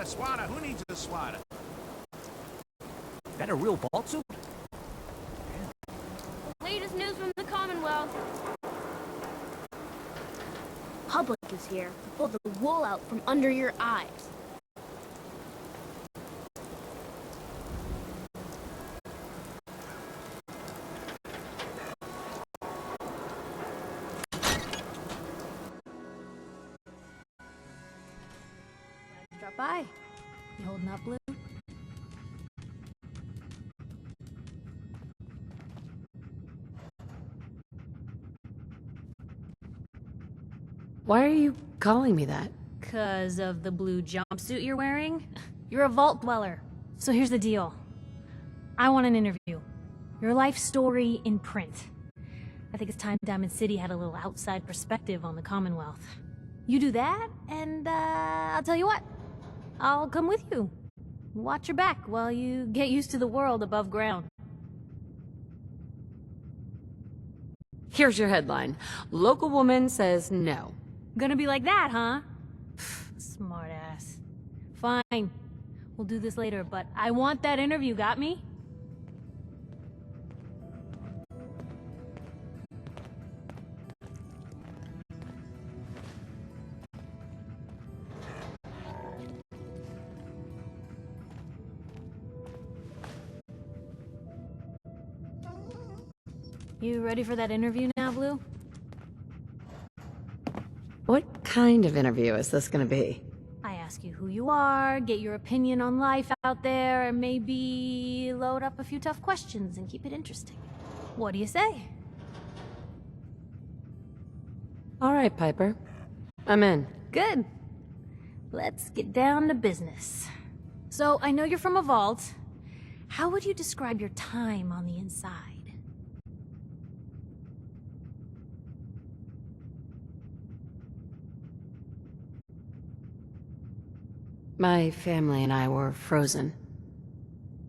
Swatter, who needs a swatter? That a real vault suit? Latest news from the Commonwealth. Public is here to pull the wool out from under your eyes. Drop by. You holding up, Blue? Why are you calling me that? 'Cause of the blue jumpsuit you're wearing? You're a vault dweller. So here's the deal. I want an interview. Your life story in print. I think it's time Diamond City had a little outside perspective on the Commonwealth. You do that, and I'll tell you what. I'll come with you. Watch your back while you get used to the world above ground. Here's your headline. Local woman says no. Gonna be like that, huh? Smart ass. Fine. We'll do this later, but I want that interview, got me? You ready for that interview now, Blue? What kind of interview is this gonna be? I ask you who you are, get your opinion on life out there, and maybe load up a few tough questions and keep it interesting. What do you say? All right, Piper. I'm in. Good. Let's get down to business. So, I know you're from a vault. How would you describe your time on the inside? My family and I were frozen.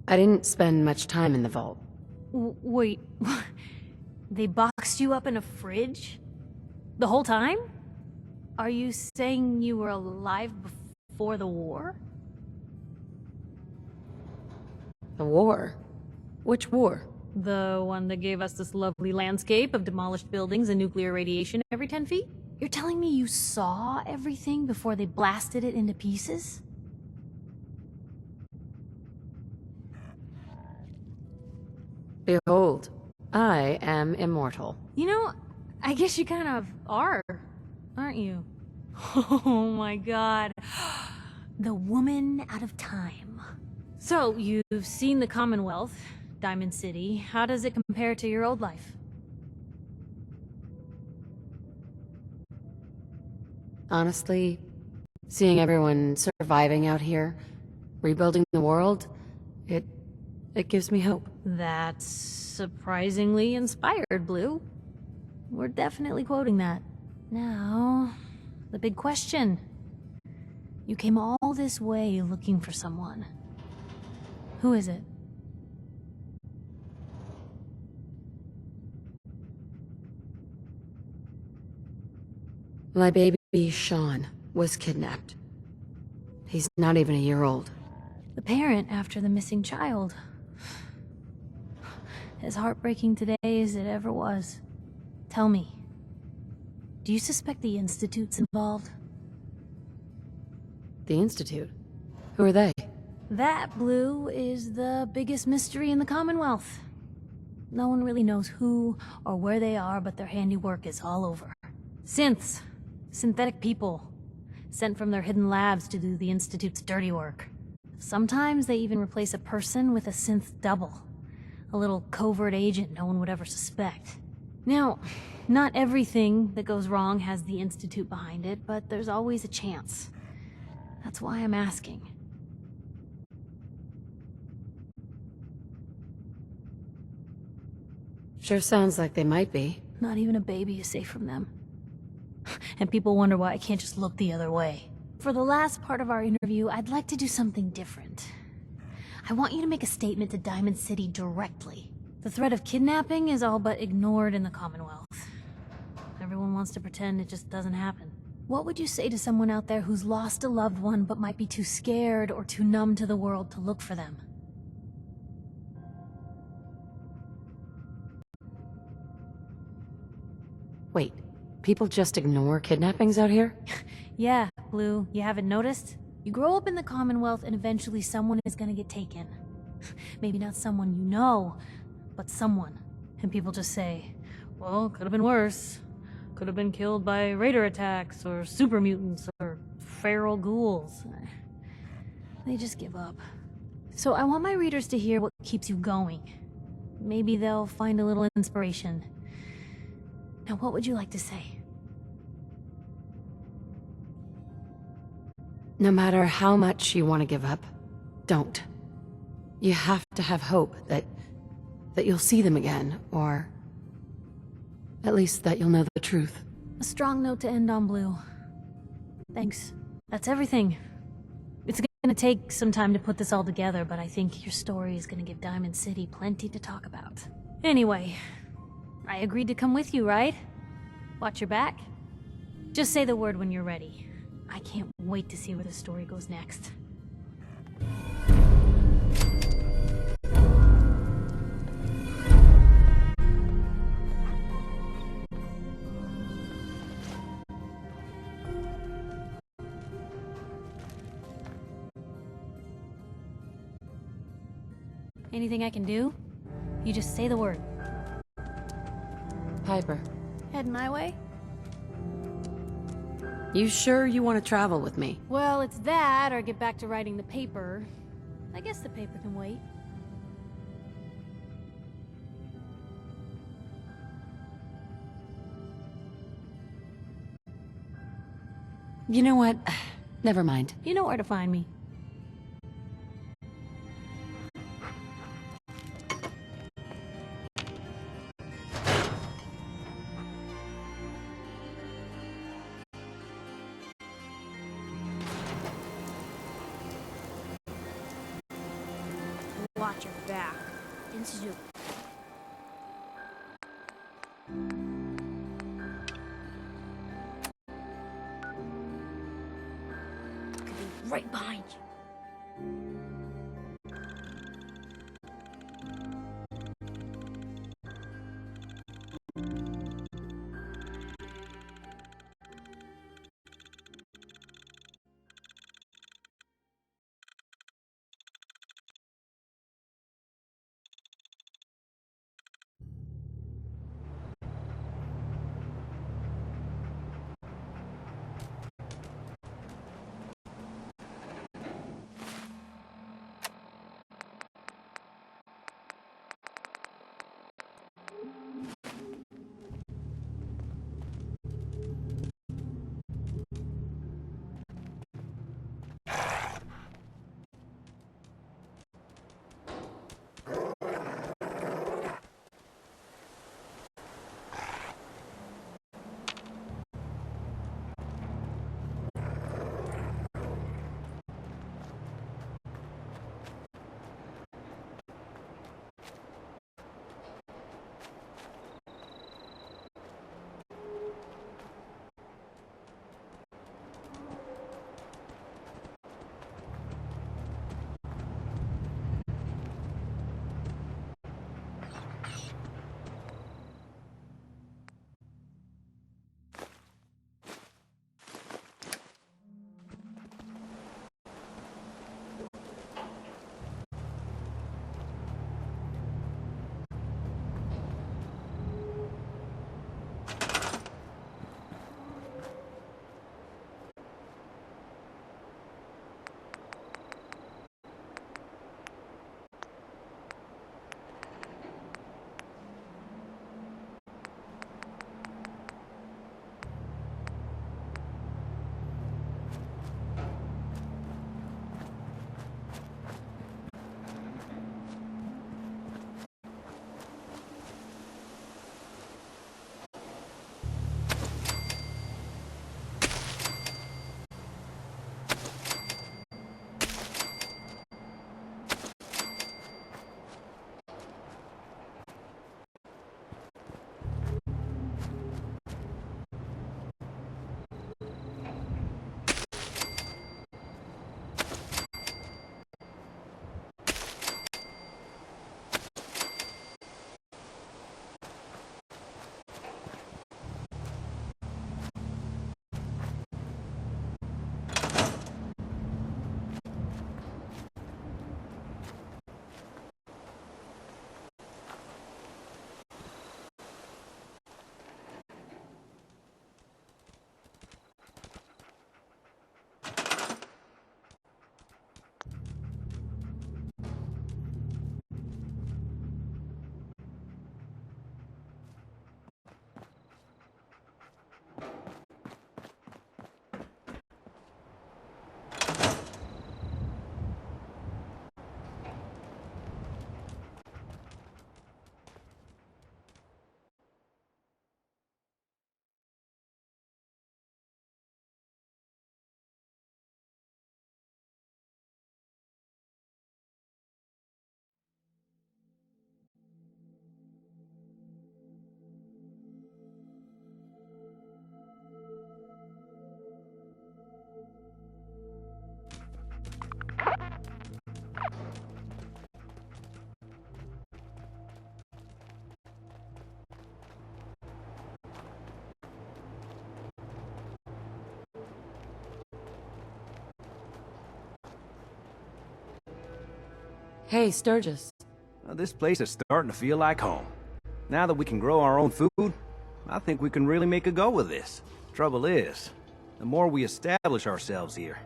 I didn't spend much time in the vault. Wait, they boxed you up in a fridge? The whole time? Are you saying you were alive before the war? The war? Which war? The one that gave us this lovely landscape of demolished buildings and nuclear radiation every 10 feet? You're telling me you saw everything before they blasted it into pieces? Behold, I am immortal. You know, I guess you kind of are, aren't you? Oh my god. The woman out of time. So, you've seen the Commonwealth, Diamond City. How does it compare to your old life? Honestly, seeing everyone surviving out here, rebuilding the world, it gives me hope. That's surprisingly inspired, Blue. We're definitely quoting that. Now, the big question. You came all this way looking for someone. Who is it? My baby, Sean, was kidnapped. He's not even a year old. The parent after the missing child. As heartbreaking today as it ever was. Tell me, do you suspect the Institute's involved? The Institute? Who are they? That, Blue, is the biggest mystery in the Commonwealth. No one really knows who or where they are, but their handiwork is all over. Synths. Synthetic people. Sent from their hidden labs to do the Institute's dirty work. Sometimes they even replace a person with a synth double. A little covert agent no one would ever suspect. Now, not everything that goes wrong has the Institute behind it, but there's always a chance. That's why I'm asking. Sure sounds like they might be. Not even a baby is safe from them. And people wonder why I can't just look the other way. For the last part of our interview, I'd like to do something different. I want you to make a statement to Diamond City directly. The threat of kidnapping is all but ignored in the Commonwealth. Everyone wants to pretend it just doesn't happen. What would you say to someone out there who's lost a loved one but might be too scared or too numb to the world to look for them? Wait, people just ignore kidnappings out here? Yeah, Blue, you haven't noticed? You grow up in the Commonwealth and eventually someone is gonna get taken. Maybe not someone you know, but someone. And people just say, well, could have been worse. Could have been killed by raider attacks, or super mutants, or feral ghouls. They just give up. So I want my readers to hear what keeps you going. Maybe they'll find a little inspiration. Now, what would you like to say? No matter how much you want to give up, don't. You have to have hope that you'll see them again, or at least that you'll know the truth. A strong note to end on, Blue. Thanks. That's everything. It's gonna take some time to put this all together, but I think your story is gonna give Diamond City plenty to talk about. Anyway, I agreed to come with you, right? Watch your back. Just say the word when you're ready. I can't wait to see where the story goes next. Anything I can do? You just say the word. Piper, Heading my way? you sure you want to travel with me? Well, it's that, or get back to writing the paper. I guess the paper can wait. You know what? Never mind. You know where to find me. Watch your back. Into could be right behind you. Hey, Sturgis. This place is starting to feel like home. Now that we can grow our own food, I think we can really make a go of this. Trouble is, the more we establish ourselves here,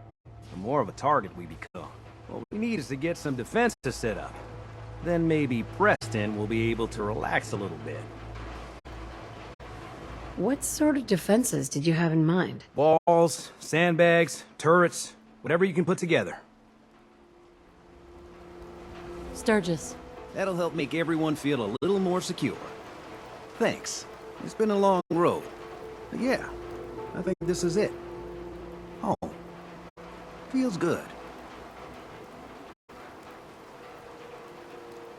the more of a target we become. What we need is to get some defenses set up. Then maybe Preston will be able to relax a little bit. What sort of defenses did you have in mind? Walls, sandbags, turrets, whatever you can put together. Sturgis. That'll help make everyone feel a little more secure. Thanks. It's been a long road. But yeah, I think this is it. Home. Feels good.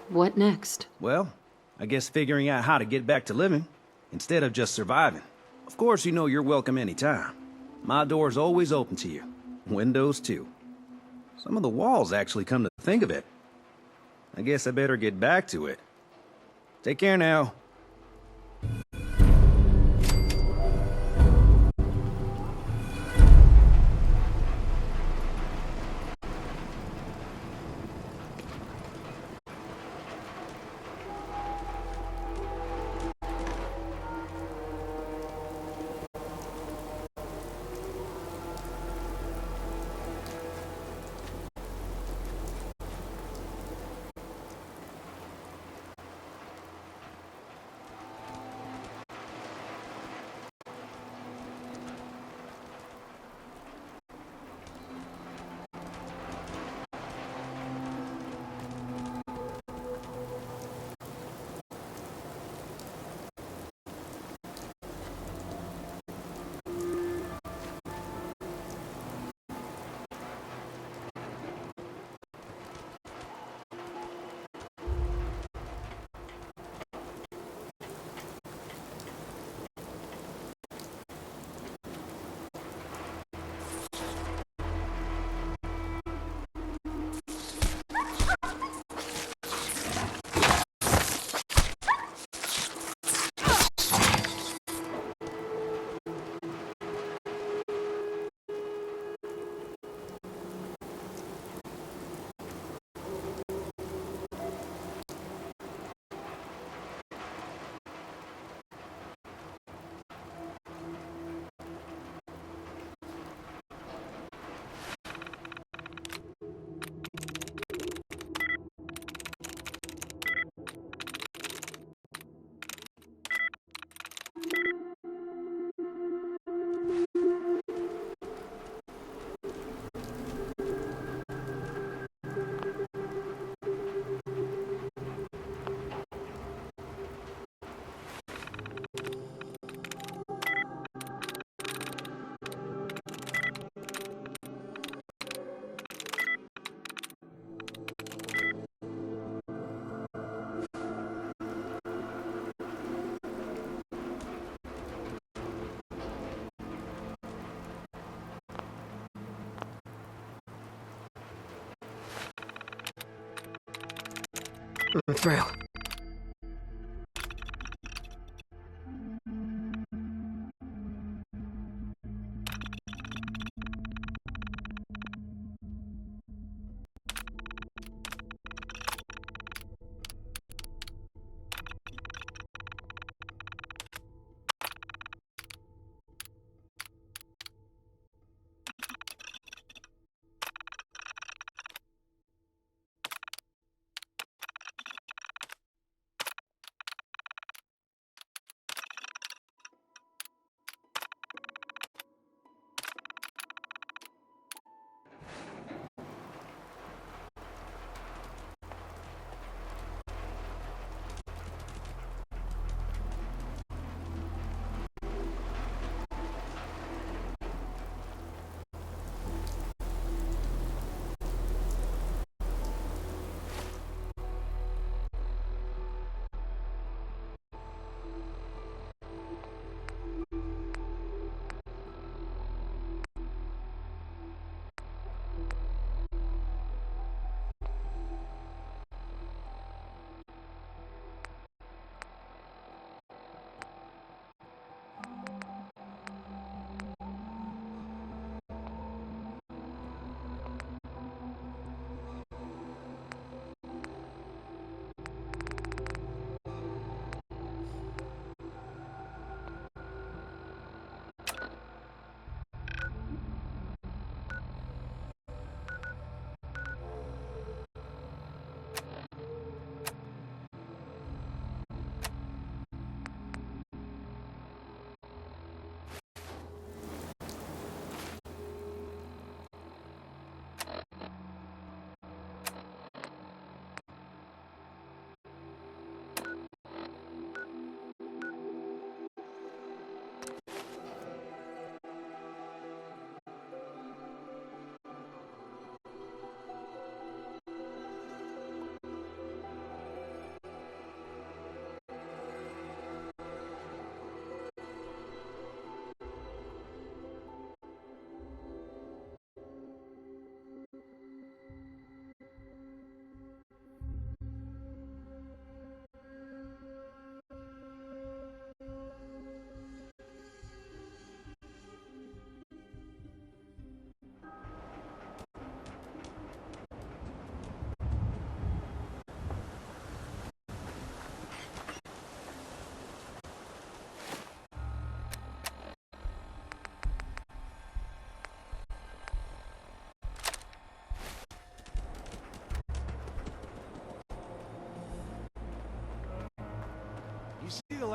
What next? Well, I guess figuring out how to get back to living, instead of just surviving. Of course, you know you're welcome anytime. My door's always open to you. Windows, too. Some of the walls actually come to think of it. I guess I better get back to it. Take care now. I'm through.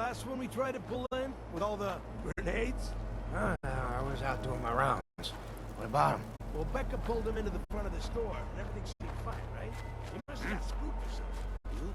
last one we tried to pull in? With all the grenades? No, I was out doing my rounds. What about him? Well, Becca pulled him into the front of the store, and everything seemed fine, right? He must have got spooked or something. You?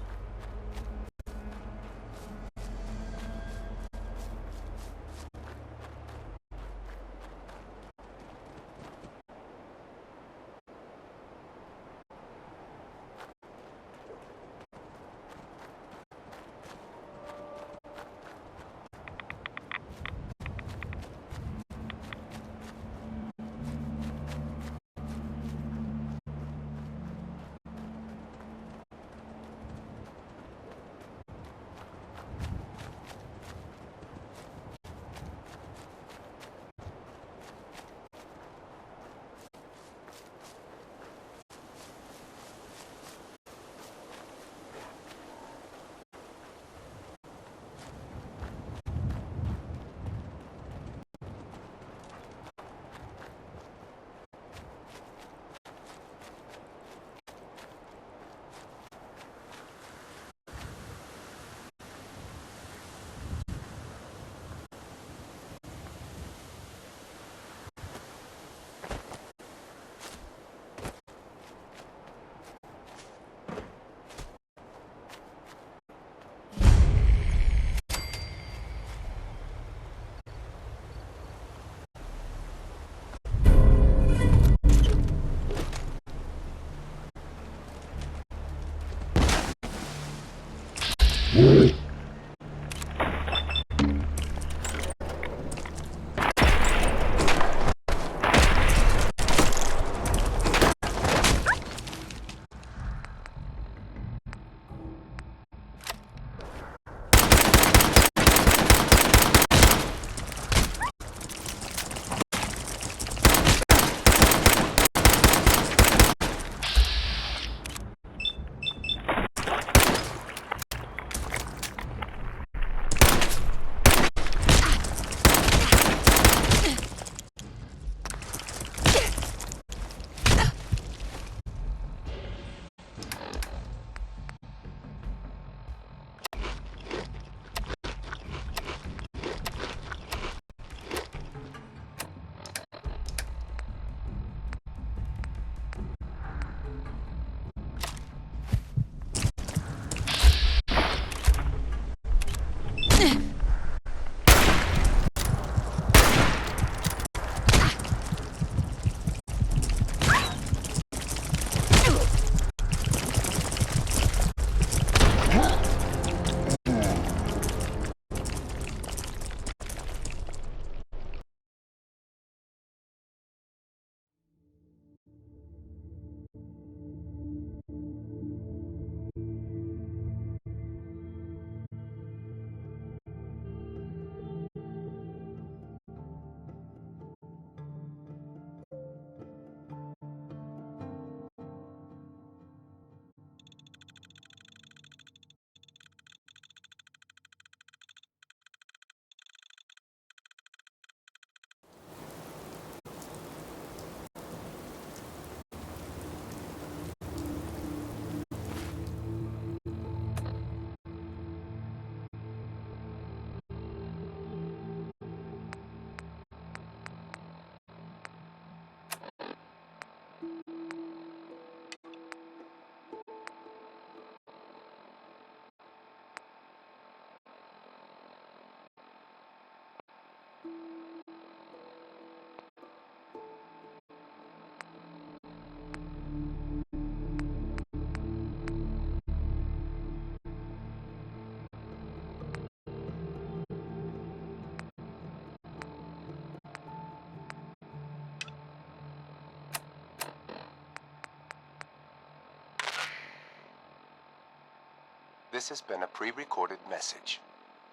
This has been a pre-recorded message.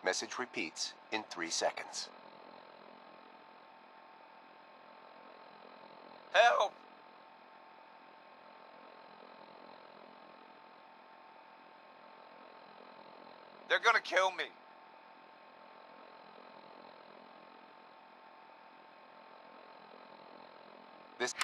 Message repeats in 3 seconds. Help! They're gonna kill me. This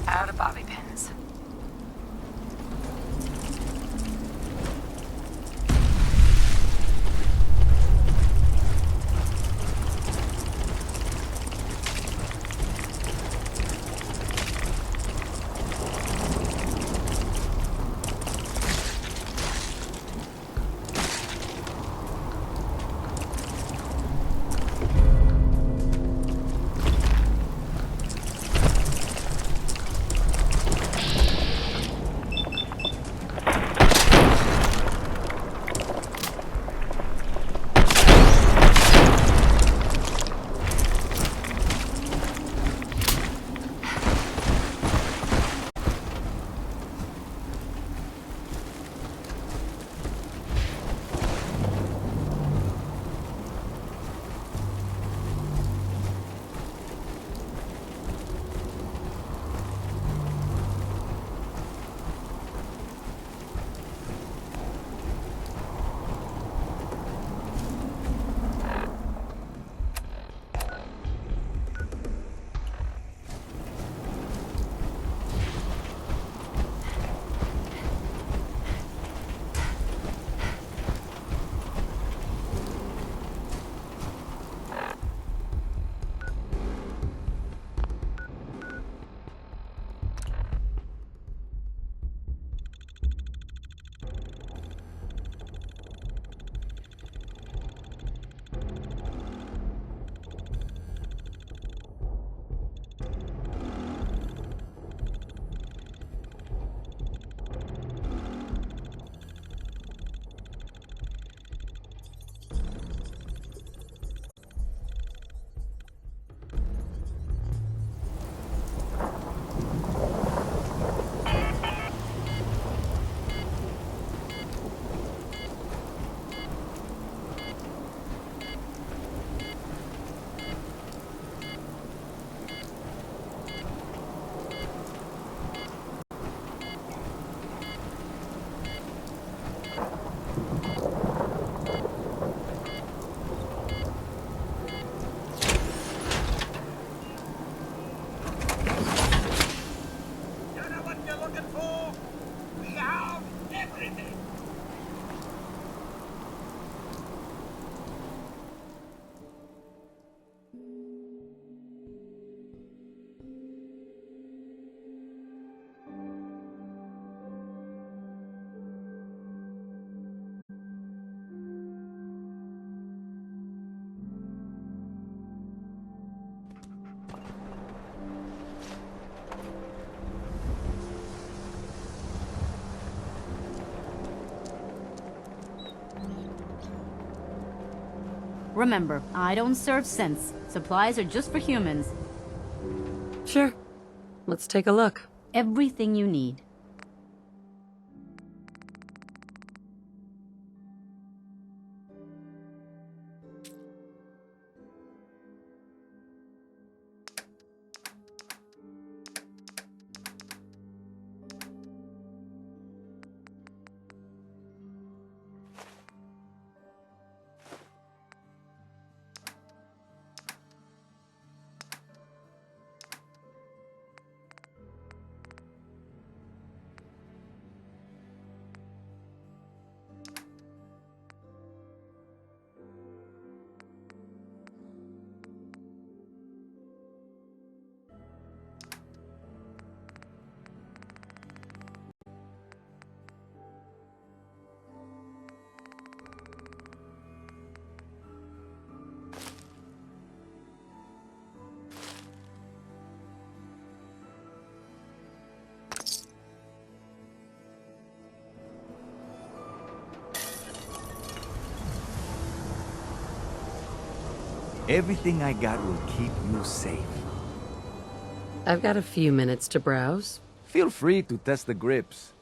Out of bobby pins. Remember, I don't serve synths. Supplies are just for humans. Sure. Let's take a look. Everything you need. Everything I got will keep you safe. I've got a few minutes to browse. Feel free to test the grips.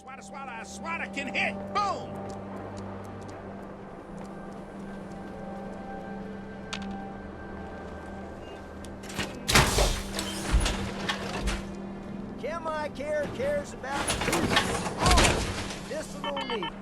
Swata, swata, swata can hit! Boom! Chemi Care cares about all medicinal needs.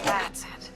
That's it.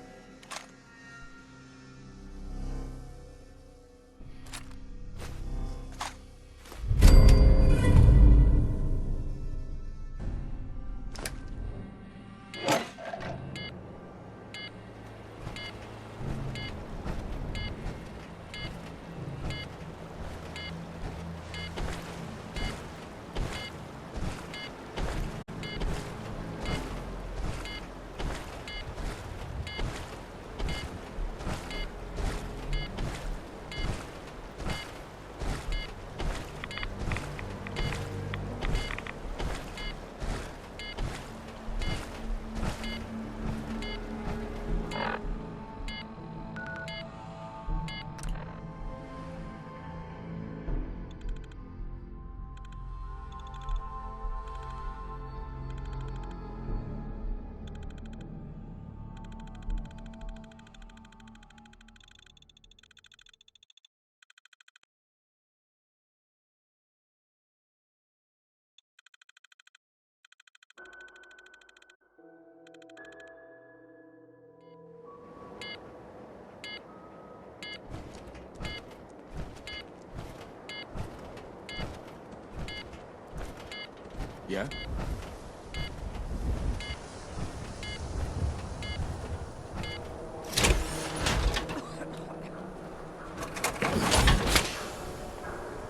Yeah?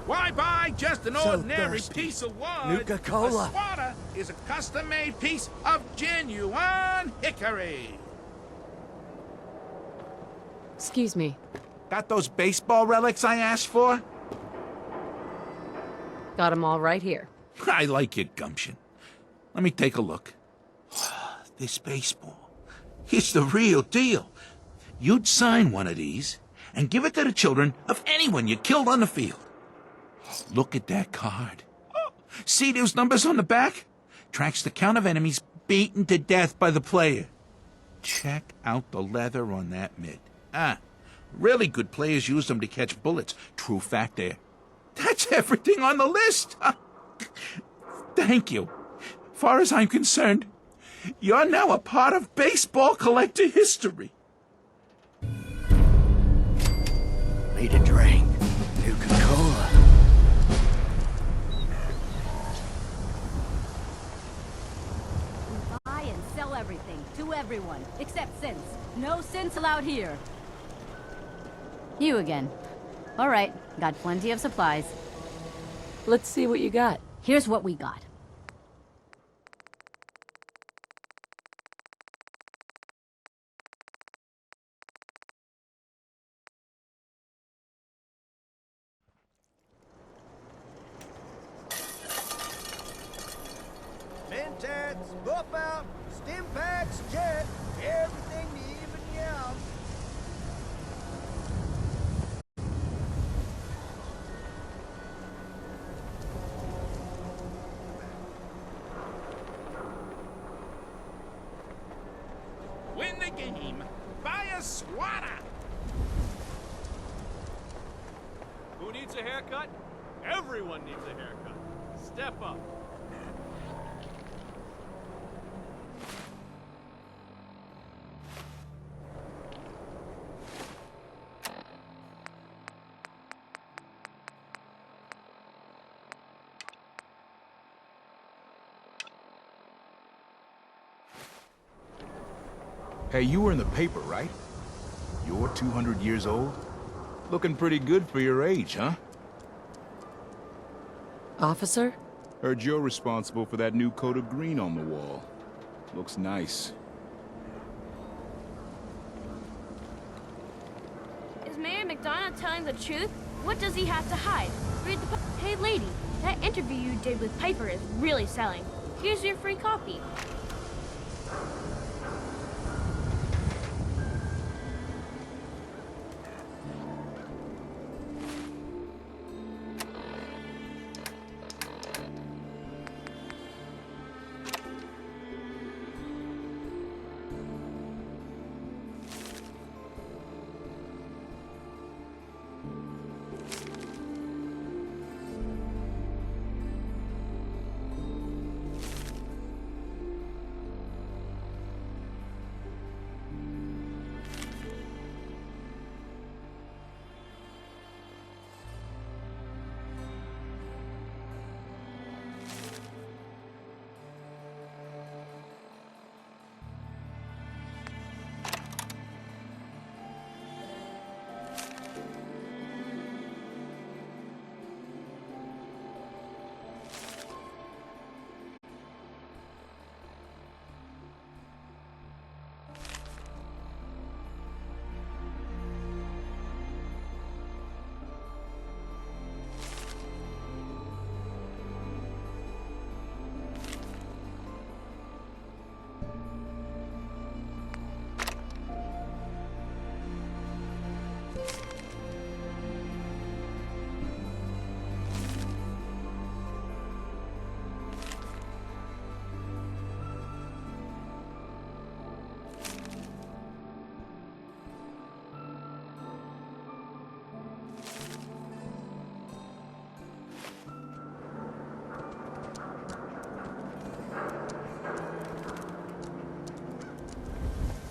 Why buy just an So ordinary thirsty. piece of wood? Nuka-Cola. A Swata is a custom-made piece of genuine hickory. Excuse me. Got those baseball relics I asked for? Got them all right here. I like your gumption. Let me take a look. This baseball, it's the real deal. You'd sign one of these and give it to the children of anyone you killed on the field. Look at that card. See those numbers on the back? Tracks the count of enemies beaten to death by the player. Check out the leather on that mitt. Really good players use them to catch bullets. True fact there. That's everything on the list. Thank you. Far as I'm concerned, You're now a part of baseball collector history. Need a drink. Nuka-Cola. Buy and sell everything to everyone, except Synths. No Synths allowed here. You again. All right, got plenty of supplies. Let's see what you got. Here's what we got. Mentats, buff out, stim packs, jet, everything to even you out. Win the game. Buy a swatter. Who needs a haircut? Everyone needs a haircut. Step up. Hey, you were in the paper, right? You're 200 years old? Looking pretty good for your age, huh? Officer? Heard you're responsible for that new coat of green on the wall. Looks nice. Is Mayor McDonough telling the truth? What does he have to hide? Read the Hey lady, that interview you did with Piper is really selling. Here's your free copy.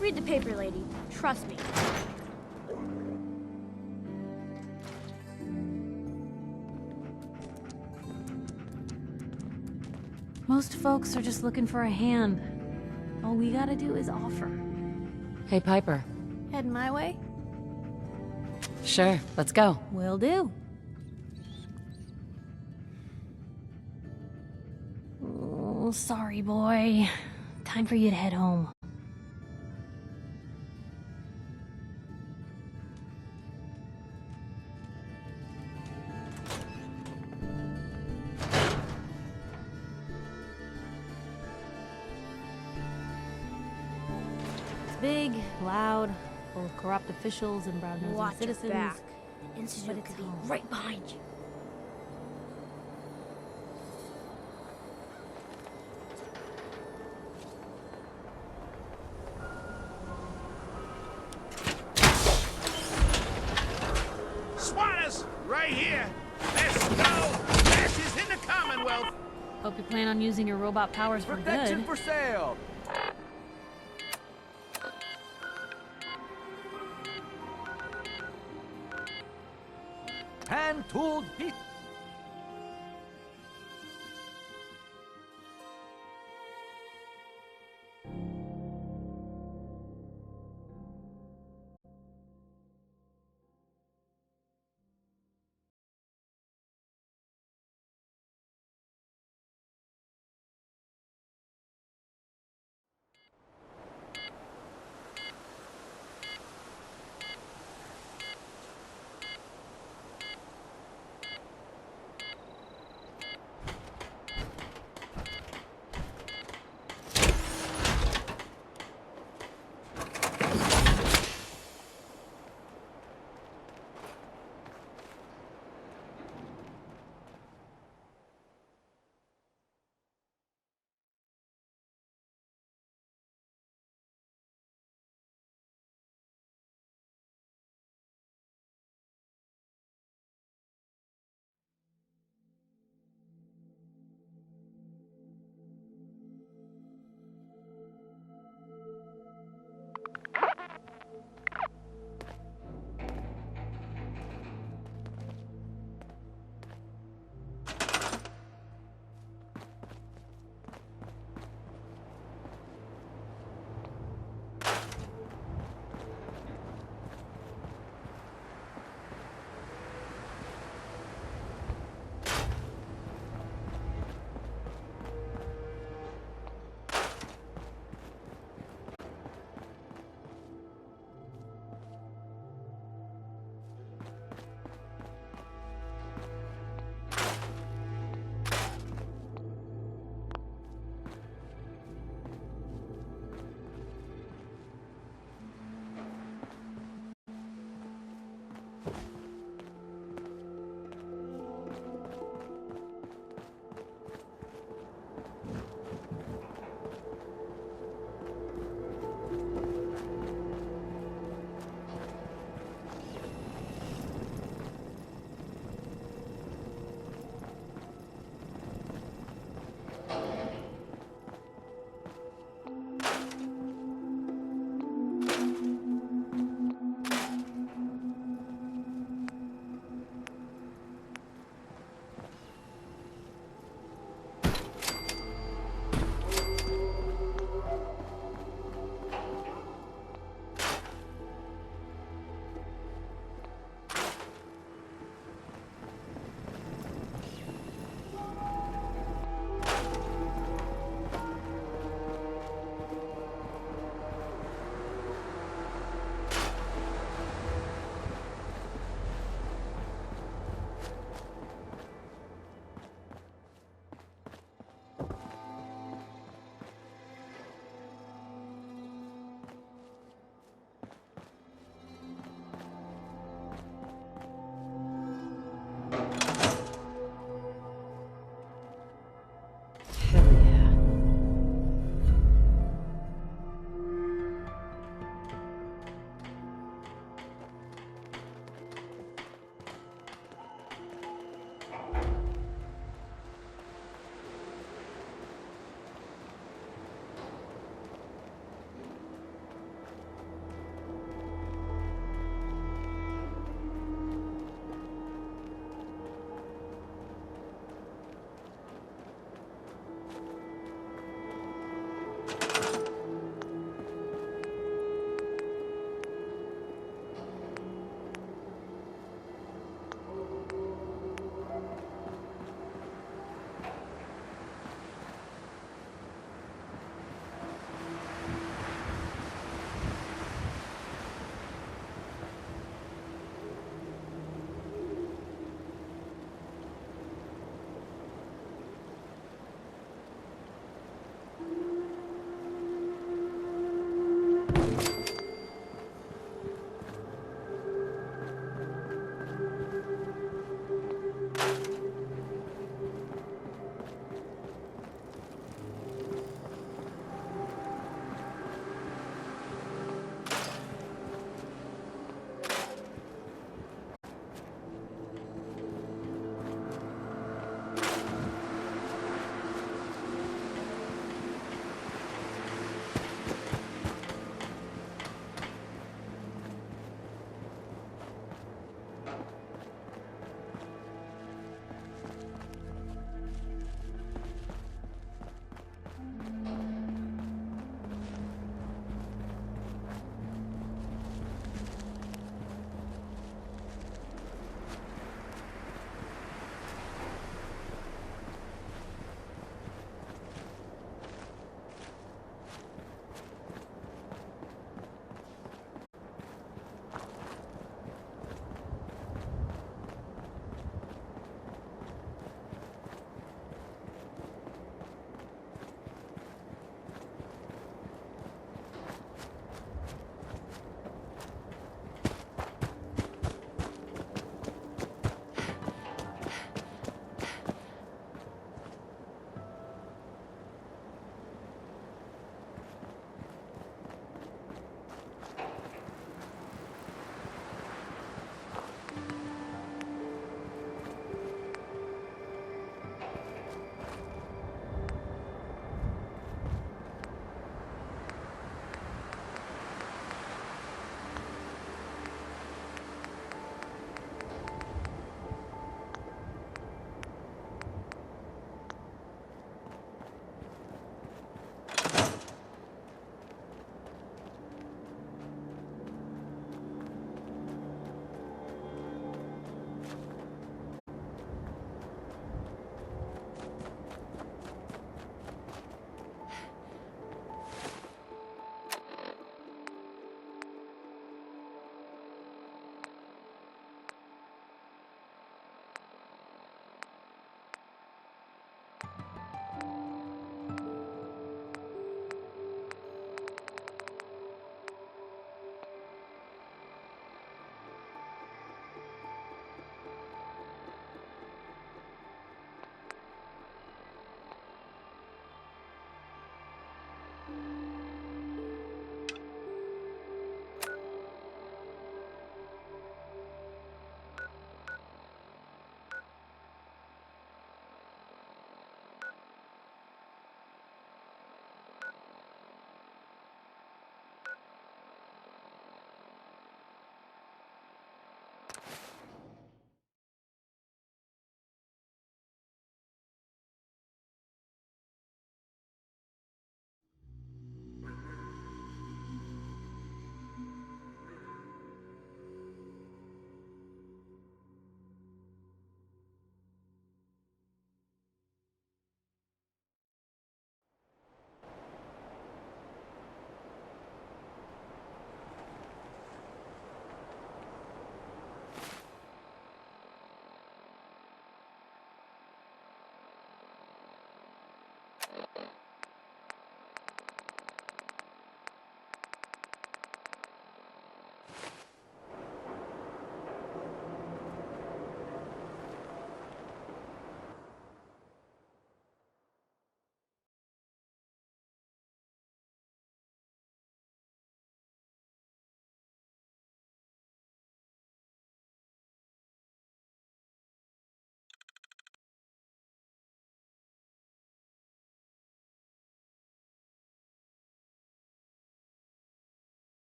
Read the paper, lady. Trust me. Most folks are just looking for a hand. All we gotta do is offer. Hey, Piper. Heading my way? Sure, let's go. Will do. Oh, sorry, boy. Time for you to head home. It's big, loud, full of corrupt officials and brown-nosed Watch your citizens. back. The Institute it's could be home. right behind you. Swatters, right here. There's no matches in the Commonwealth. Hope you plan on using your robot powers for Protection good. for sale. hand-tooled piece.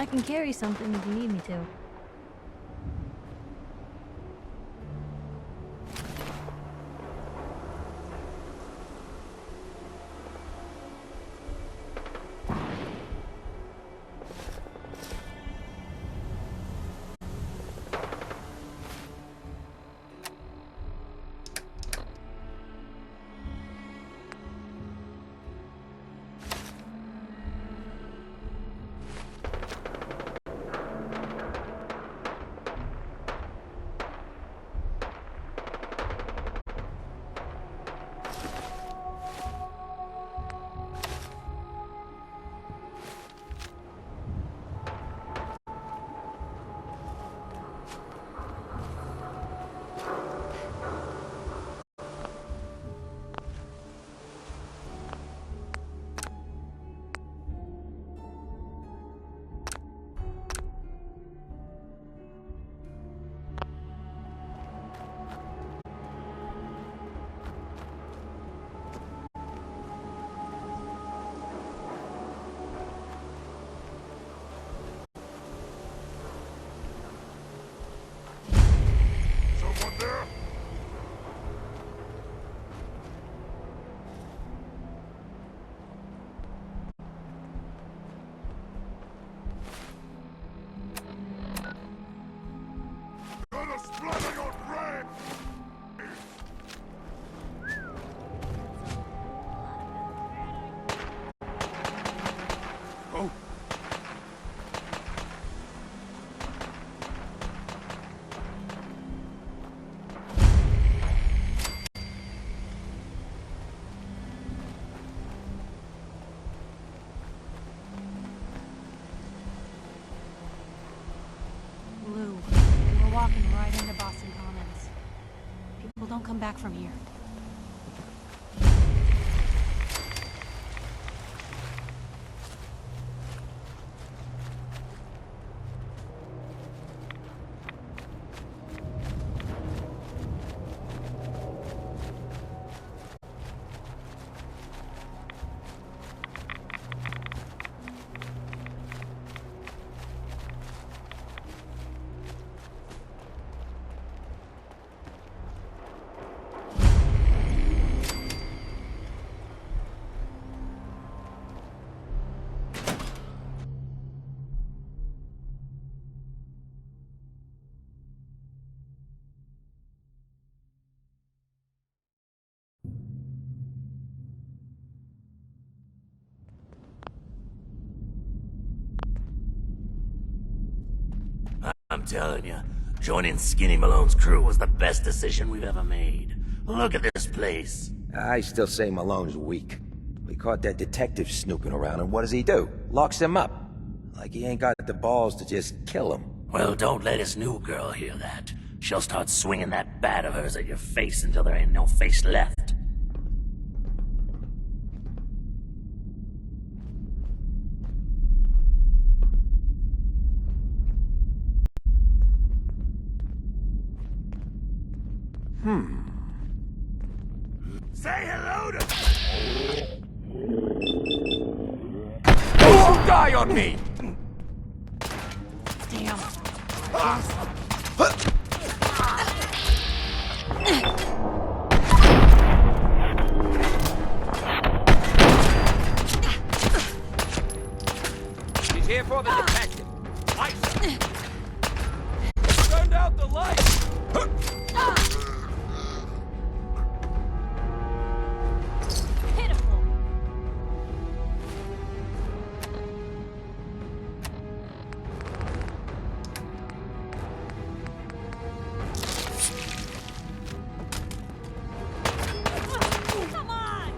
can carry something if you need me to. Lou, we're walking right into Boston Commons. People don't come back from here. I'm telling you, joining Skinny Malone's crew was the best decision we've ever made. Look at this place. I still say Malone's weak. We caught that detective snooping around, and what does he do? Locks him up. Like he ain't got the balls to just kill him. Well, don't let his new girl hear that. She'll start swinging that bat of hers at your face until there ain't no face left. Say hello to... Don't die on me! Damn. She's here for the detective. Lights. Turned out the light. Pitiful. Come on!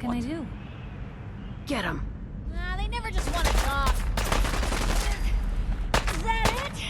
What can I do? Get him. Nah, they never just want to talk. Is that it?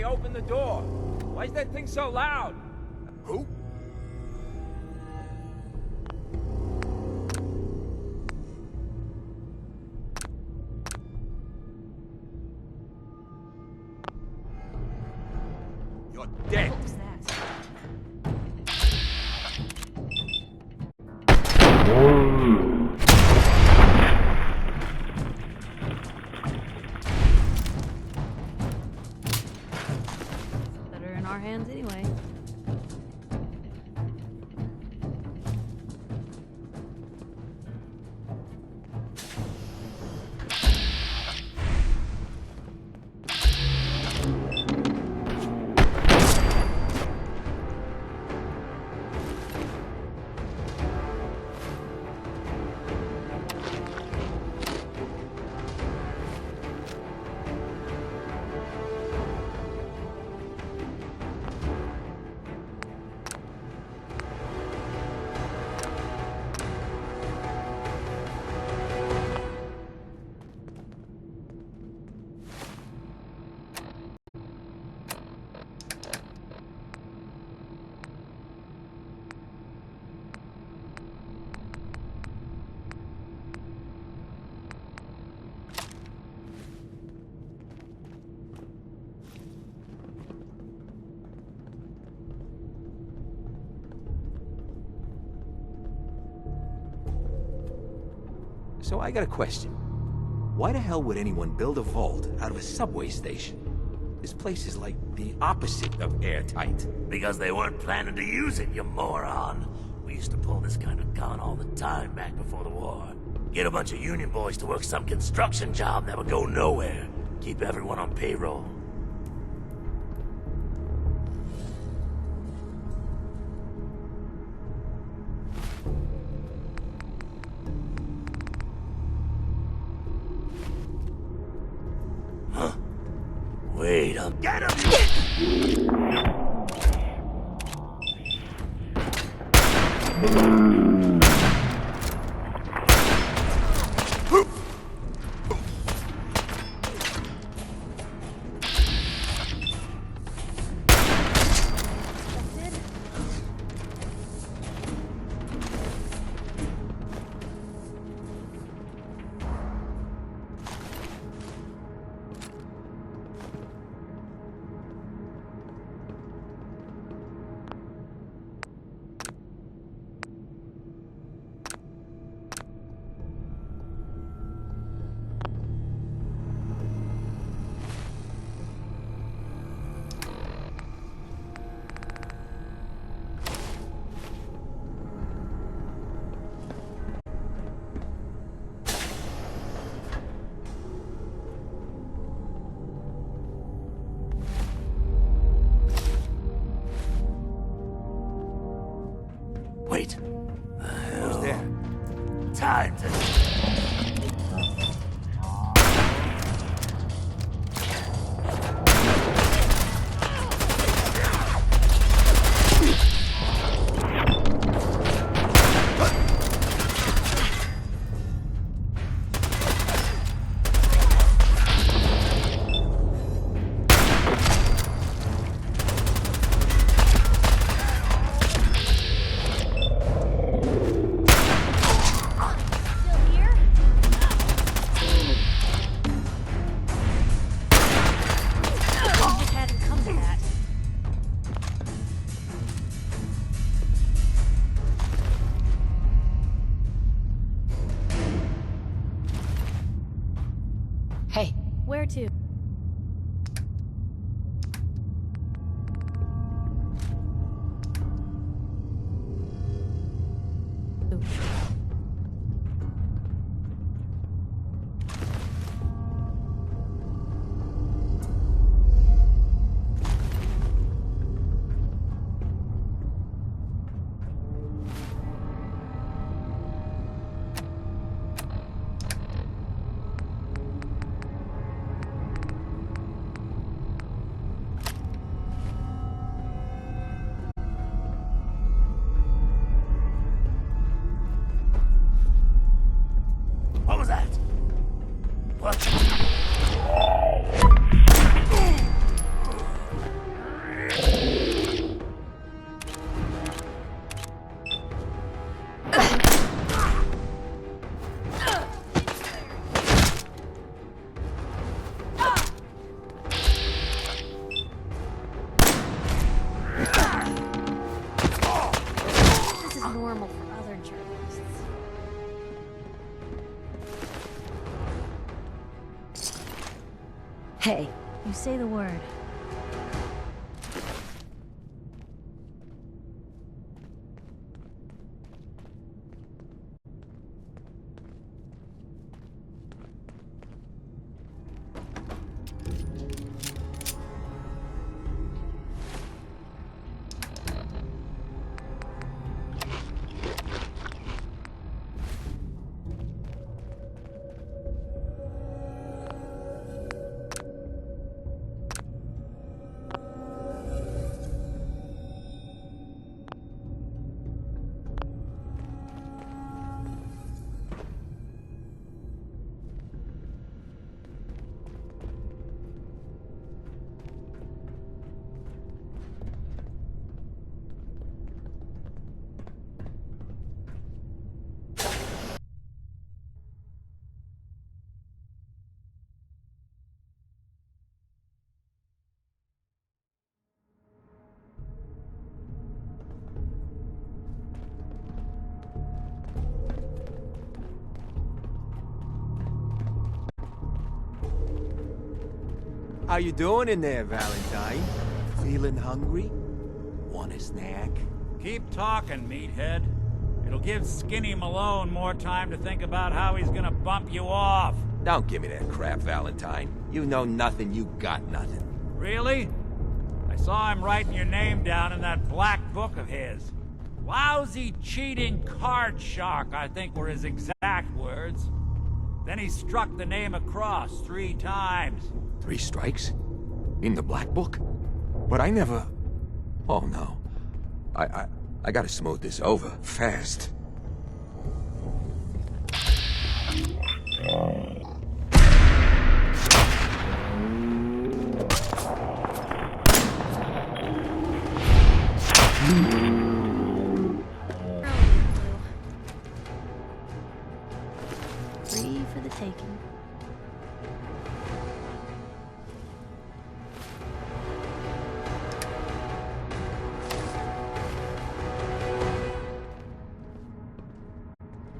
Open the door. Why is that thing so loud? Who? You're dead. What was that? Better in our hands anyway. So I got a question. Why the hell would anyone build a vault out of a subway station? This place is like the opposite of airtight. Because they weren't planning to use it, you moron. We used to pull this kind of gun all the time back before the war. Get a bunch of union boys to work some construction job that would go nowhere. Keep everyone on payroll. Huh? Wait up. Get him! Wait. The hell? Who's there? Time to... Hey, Where to? What was that? What? This is normal for other journalists. Hey, You say the word. How you doing in there, Valentine? Feeling hungry? Want a snack? Keep talking, meathead. It'll give Skinny Malone more time to think about how he's gonna bump you off. Don't give me that crap, Valentine. You know nothing, you got nothing. Really? I saw him writing your name down in that black book of his. Lousy, cheating card shark, I think were his exact words. Then he struck the name across 3 times. 3 strikes? In the black book? But I never... Oh no. I gotta smooth this over, fast. Free for the taking.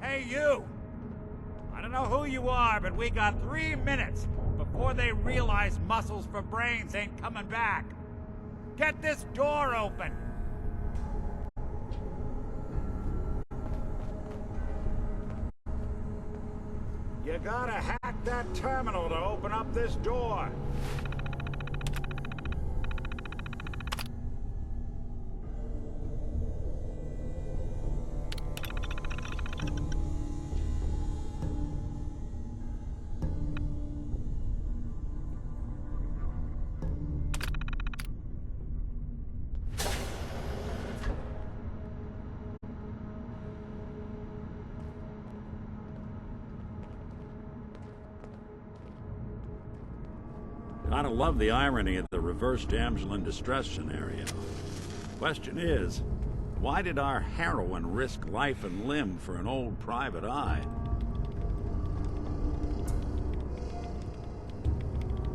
Hey, you! I don't know who you are, but we got 3 minutes before they realize muscles for brains ain't coming back. Get this door open! You gotta hack that terminal to open up this door. Gotta love the irony of the reverse damsel in distress scenario. Question is, why did our heroine risk life and limb for an old private eye?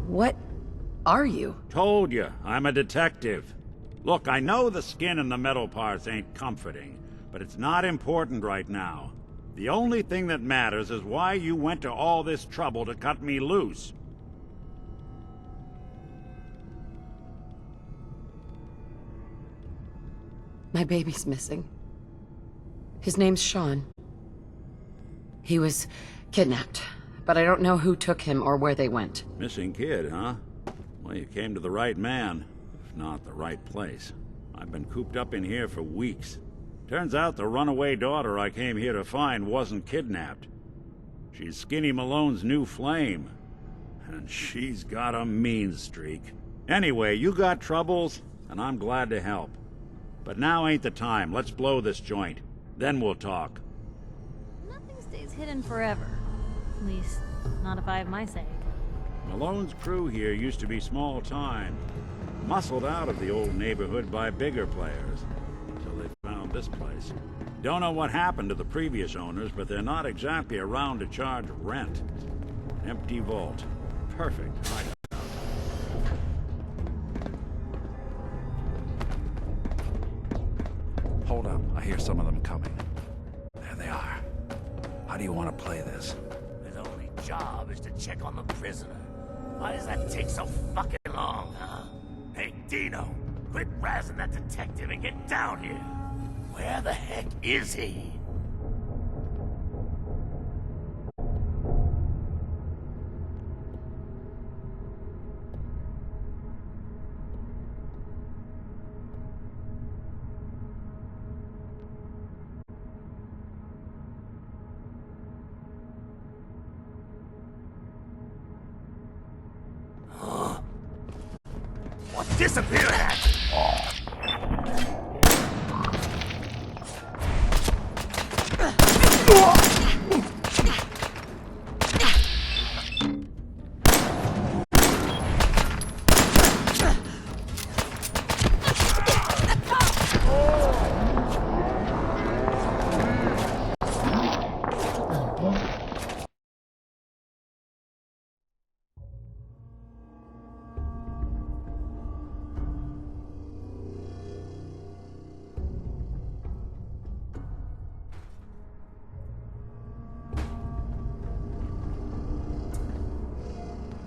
What are you? Told you, I'm a detective. Look, I know the skin and the metal parts ain't comforting, but it's not important right now. The only thing that matters is why you went to all this trouble to cut me loose. My baby's missing. His name's Sean. He was kidnapped, but I don't know who took him or where they went. Missing kid, huh? Well, you came to the right man, if not the right place. I've been cooped up in here for weeks. Turns out the runaway daughter I came here to find wasn't kidnapped. She's Skinny Malone's new flame. And she's got a mean streak. Anyway, you got troubles, and I'm glad to help. But now ain't the time. Let's blow this joint. Then we'll talk. Nothing stays hidden forever. At least, not if I have my say. Malone's crew here used to be small time. Muscled out of the old neighborhood by bigger players. Until they found this place. Don't know what happened to the previous owners, but they're not exactly around to charge rent. Empty vault. Perfect hideout. Hold up, I hear some of them coming. There they are. How do you want to play this? His only job is to check on the prisoner. Why does that take so fucking long, huh? Hey, Dino, quit razzing that detective and get down here. Where the heck is he? Disappear hat!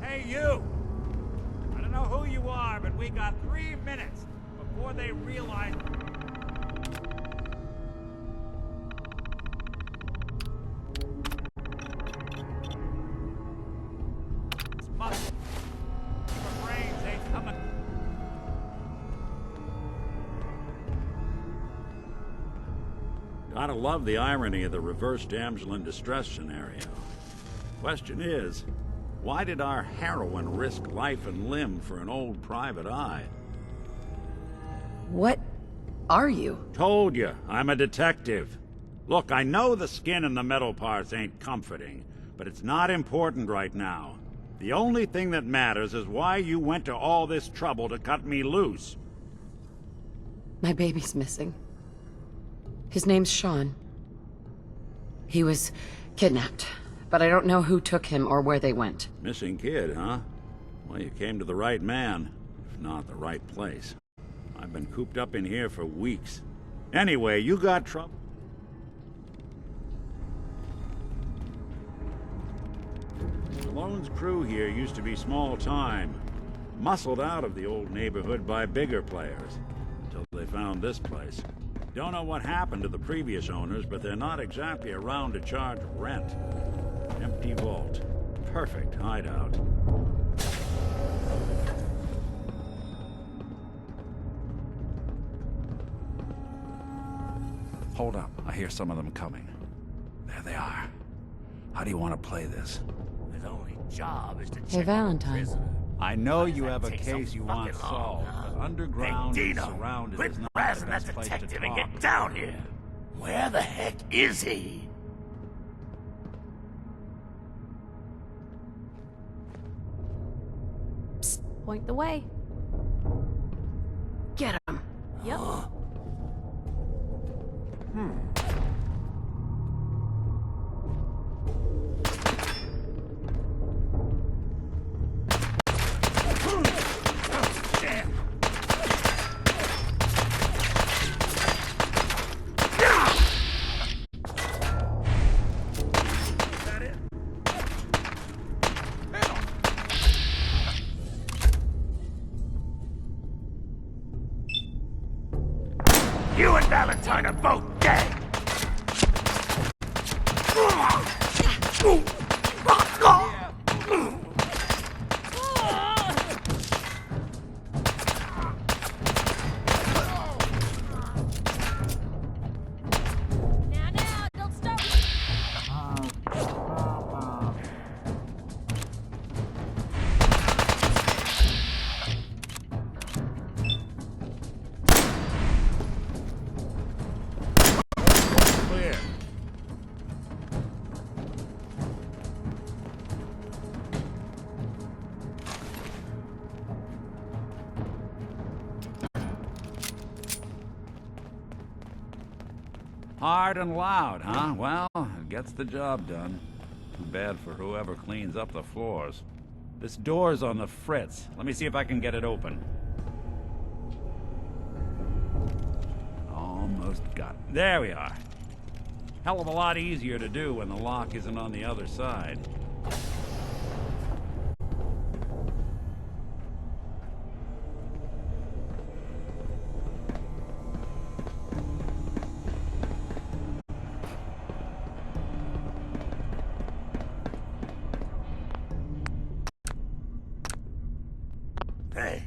Hey, you! I don't know who you are, but we got 3 minutes before they realize... It's muscle. The brains ain't coming... Gotta love the irony of the reverse damsel in distress scenario. Question is, why did our heroine risk life and limb for an old private eye? What are you? Told you, I'm a detective. Look, I know the skin and the metal parts ain't comforting, but it's not important right now. The only thing that matters is why you went to all this trouble to cut me loose. My baby's missing. His name's Sean. He was kidnapped, but I don't know who took him or where they went. Missing kid, huh? Well, you came to the right man, if not the right place. I've been cooped up in here for weeks. Anyway, you got trouble? Malone's crew here used to be small time. Muscled out of the old neighborhood by bigger players. Until they found this place. Don't know what happened to the previous owners, but they're not exactly around to charge rent. Empty vault. Perfect hideout. Hold up, I hear some of them coming. There they are. How do you want to play this? His only job is to check Hey, Valentine. I know you have a case you want solved, but underground Hey, and Dino, surrounded quit is not razzing the that best place to detective and talk. get down here. Where the heck is he? Psst. point the way. Get him. Yep. You and Valentine are both dead! Now, don't start. Clear. Hard and loud, huh? Well, it gets the job done. Too bad for whoever cleans up the floors. This door's on the fritz. Let me see if I can get it open. Almost got it. There we are. Hell of a lot easier to do when the lock isn't on the other side. Hey.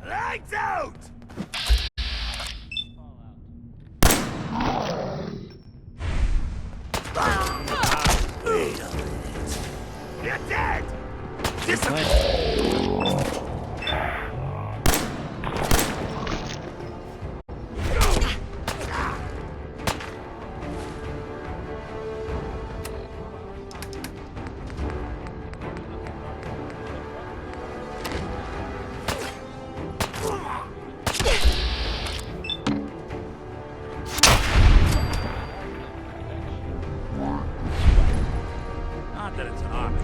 Lights out! Wait a minute. You're dead! Not that it's an option.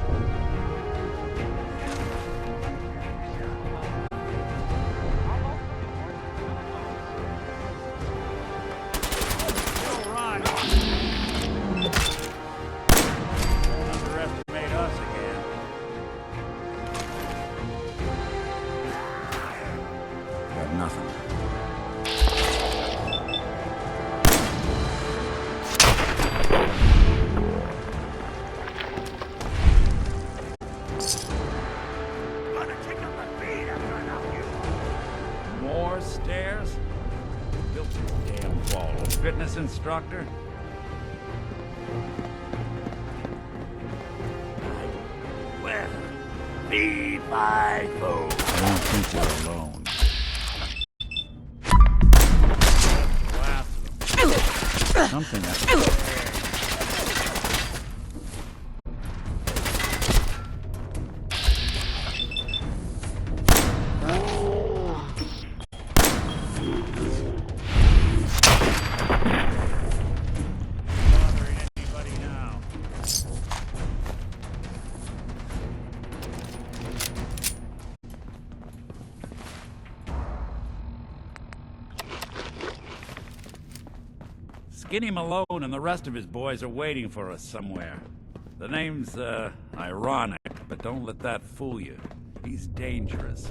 Still run. Underestimate us again. Got nothing. Gonna kick up the beat after I knock you. More stairs? Built this damn wall. A fitness instructor? Well, P-5-O. I don't think you're alone. Something that... Bothering anybody now. Skinny Malone and the rest of his boys are waiting for us somewhere. The name's, ironic, but don't let that fool you. He's dangerous.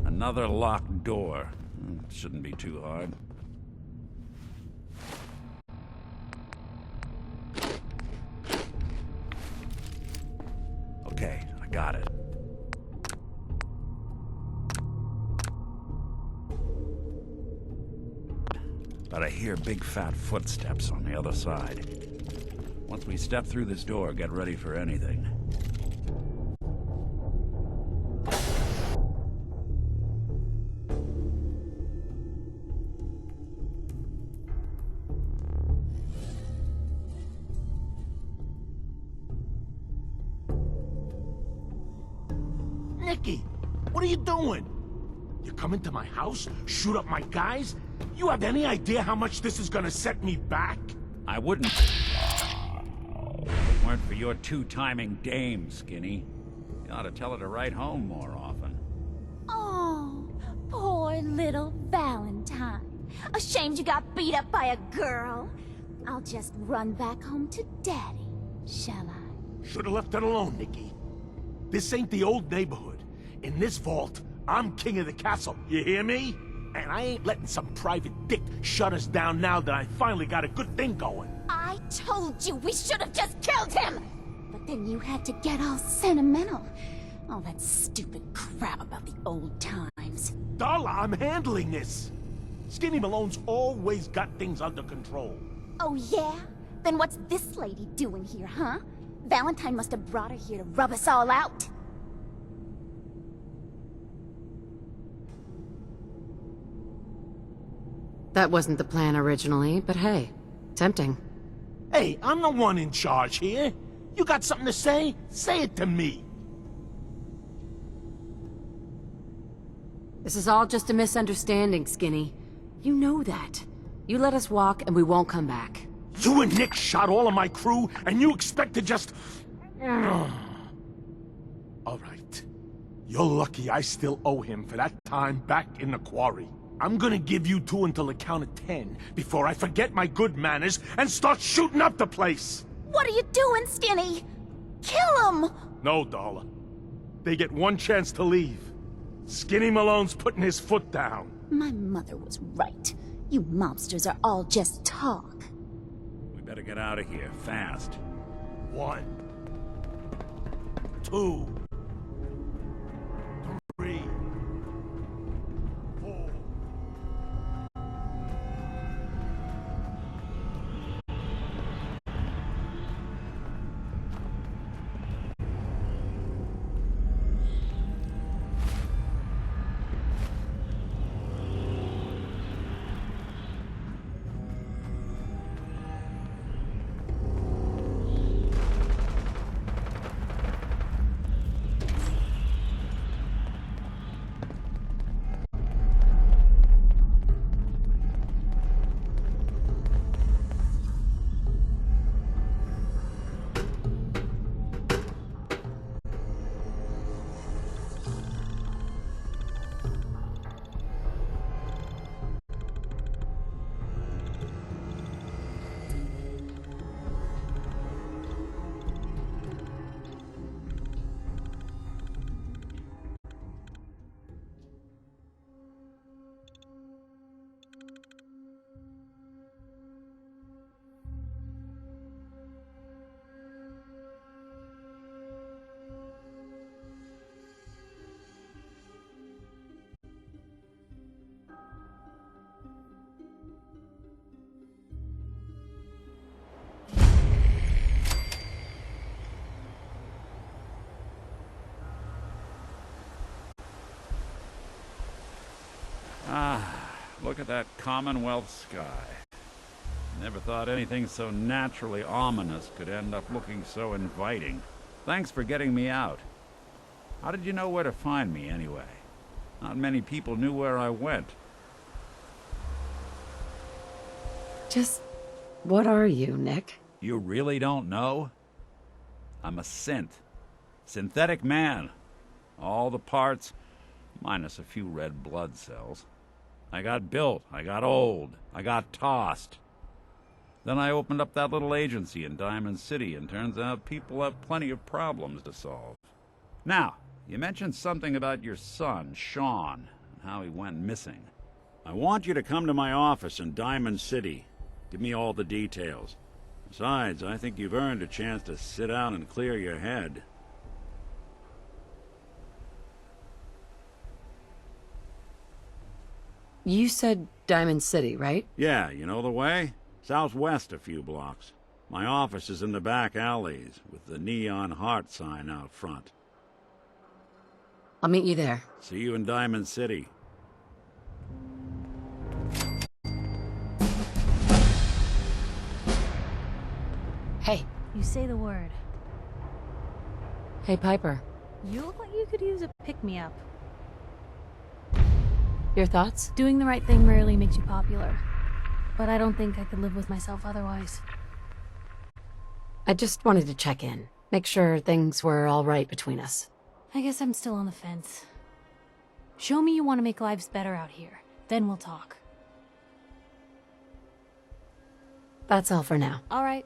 Another locked door. Shouldn't be too hard. Okay, I got it. But I hear big fat footsteps on the other side. Once we step through this door, get ready for anything. Nicky, what are you doing? You come into my house, shoot up my guys? You have any idea how much this is gonna set me back? I wouldn't. If it weren't for your two-timing dame, Skinny. You ought to tell her to write home more often. Oh, poor little Valentine. Ashamed you got beat up by a girl. I'll just run back home to Daddy, shall I? Should've left it alone, Nicky. This ain't the old neighborhood. In this vault, I'm king of the castle, you hear me? And I ain't letting some private dick shut us down now that I finally got a good thing going. I told you we should have just killed him! But then you had to get all sentimental. All that stupid crap about the old times. Darla, I'm handling this. Skinny Malone's always got things under control. Oh yeah? Then what's this lady doing here, huh? Valentine must have brought her here to rub us all out. That wasn't the plan originally, but hey, tempting. Hey, I'm the one in charge here. You got something to say? Say it to me. This is all just a misunderstanding, Skinny. You know that. You let us walk and we won't come back. You and Nick shot all of my crew, and you expect to just... All right. You're lucky I still owe him for that time back in the quarry. I'm gonna give you two until the count of 10 before I forget my good manners and start shooting up the place. What are you doing, Skinny? Kill him! No, Darla. They get one chance to leave. Skinny Malone's putting his foot down. My mother was right. You mobsters are all just talk. We better get out of here, fast. 1, 2, 3, 4. Look at that Commonwealth sky. Never thought anything so naturally ominous could end up looking so inviting. Thanks for getting me out. How did you know where to find me, anyway? Not many people knew where I went. Just... what are you, Nick? You really don't know? I'm a synth. Synthetic man. All the parts, minus a few red blood cells. I got built, I got old, I got tossed. Then I opened up that little agency in Diamond City, and turns out people have plenty of problems to solve. Now, you mentioned something about your son, Sean, and how he went missing. I want you to come to my office in Diamond City. Give me all the details. Besides, I think you've earned a chance to sit down and clear your head. You said Diamond City, right? Yeah, you know the way? Southwest a few blocks. My office is in the back alleys, with the neon heart sign out front. I'll meet you there. See you in Diamond City. Hey. You say the word. Hey, Piper. You look like you could use a pick-me-up. Your thoughts? Doing the right thing rarely makes you popular. But I don't think I could live with myself otherwise. I just wanted to check in. Make sure things were all right between us. I guess I'm still on the fence. Show me you want to make lives better out here. Then we'll talk. That's all for now. All right.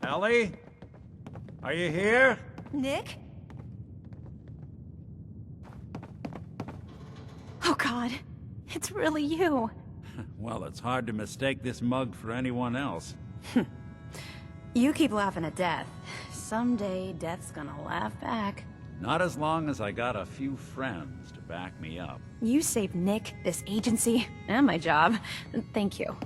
Ellie? Are you here? Nick? Oh God, it's really you. Well, it's hard to mistake this mug for anyone else. You keep laughing at death. Someday, death's gonna laugh back. Not as long as I got a few friends to back me up. You saved Nick, this agency, and my job. Thank you.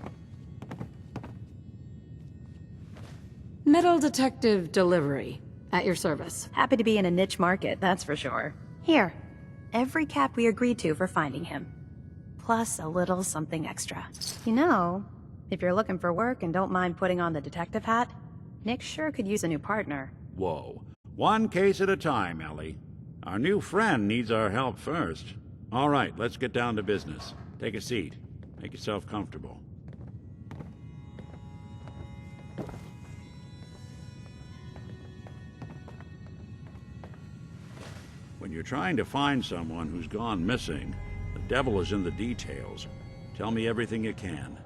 Metal detective delivery. At your service. Happy to be in a niche market, that's for sure. Here, every cap we agreed to for finding him. Plus a little something extra. You know, if you're looking for work and don't mind putting on the detective hat, Nick sure could use a new partner. Whoa. One case at a time, Ellie. Our new friend needs our help first. All right, let's get down to business. Take a seat. Make yourself comfortable. When you're trying to find someone who's gone missing, the devil is in the details. Tell me everything you can,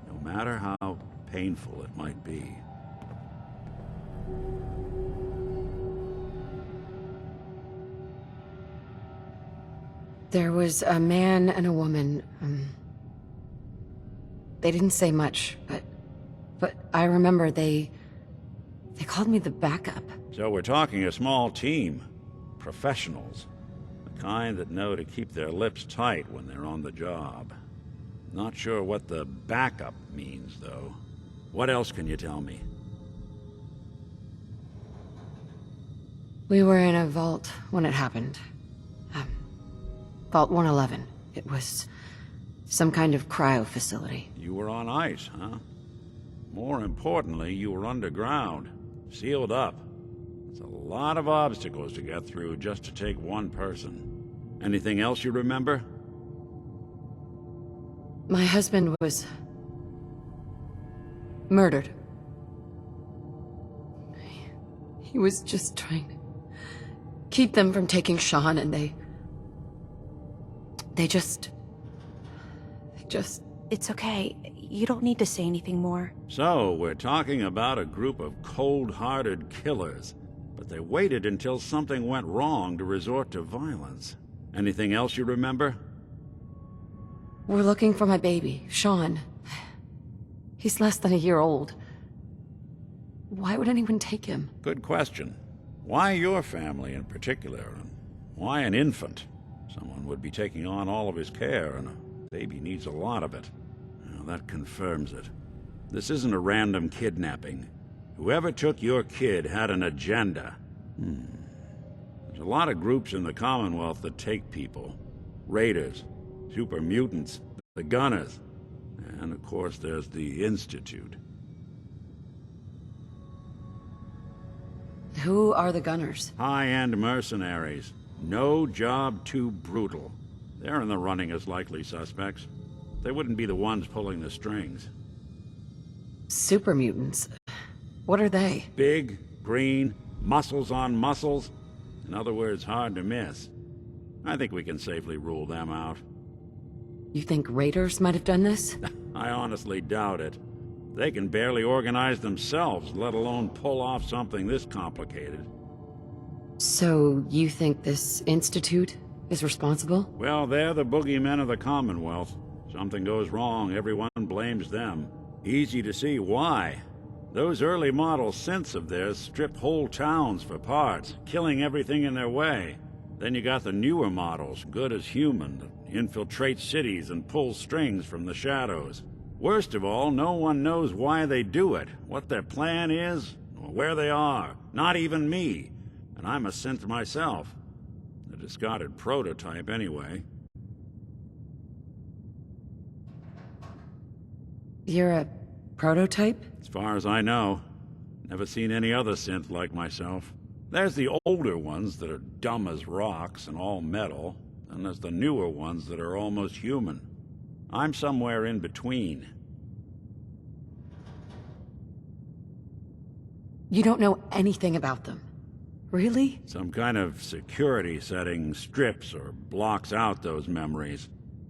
no matter how painful it might be. There was a man and a woman. They didn't say much, but I remember they called me the backup. So we're talking a small team. Professionals. The kind that know to keep their lips tight when they're on the job. Not sure what the backup means, though. What else can you tell me? We were in a vault when it happened. Vault 111. It was some kind of cryo facility. You were on ice, huh? More importantly, you were underground, sealed up. It's a lot of obstacles to get through just to take one person. Anything else you remember? My husband was murdered. He was just trying to keep them from taking Sean, and they just... It's okay. You don't need to say anything more. So, we're talking about a group of cold-hearted killers, but they waited until something went wrong to resort to violence. Anything else you remember? We're looking for my baby, Sean. He's less than a year old. Why would anyone take him? Good question. Why your family in particular, and why an infant? Someone would be taking on all of his care, and a baby needs a lot of it. Well, that confirms it. This isn't a random kidnapping. Whoever took your kid had an agenda. There's a lot of groups in the Commonwealth that take people. Raiders, super mutants, the Gunners, and of course there's the Institute. Who are the Gunners? High-end mercenaries. No job too brutal. They're in the running as likely suspects. They wouldn't be the ones pulling the strings. Super mutants. What are they? Big, green, muscles on muscles. In other words, hard to miss. I think we can safely rule them out. You think raiders might have done this? I honestly doubt it. They can barely organize themselves, let alone pull off something this complicated. So, you think this Institute is responsible? Well, they're the boogeymen of the Commonwealth. Something goes wrong, everyone blames them. Easy to see why. Those early model synths of theirs strip whole towns for parts, killing everything in their way. Then you got the newer models, good as human, that infiltrate cities and pull strings from the shadows. Worst of all, no one knows why they do it, what their plan is, or where they are. Not even me. And I'm a synth myself. A discarded prototype, anyway. You're a prototype? As far as I know. Never seen any other synth like myself. There's the older ones that are dumb as rocks and all metal, and there's the newer ones that are almost human. I'm somewhere in between. You don't know anything about them. Really? Some kind of security setting strips or blocks out those memories.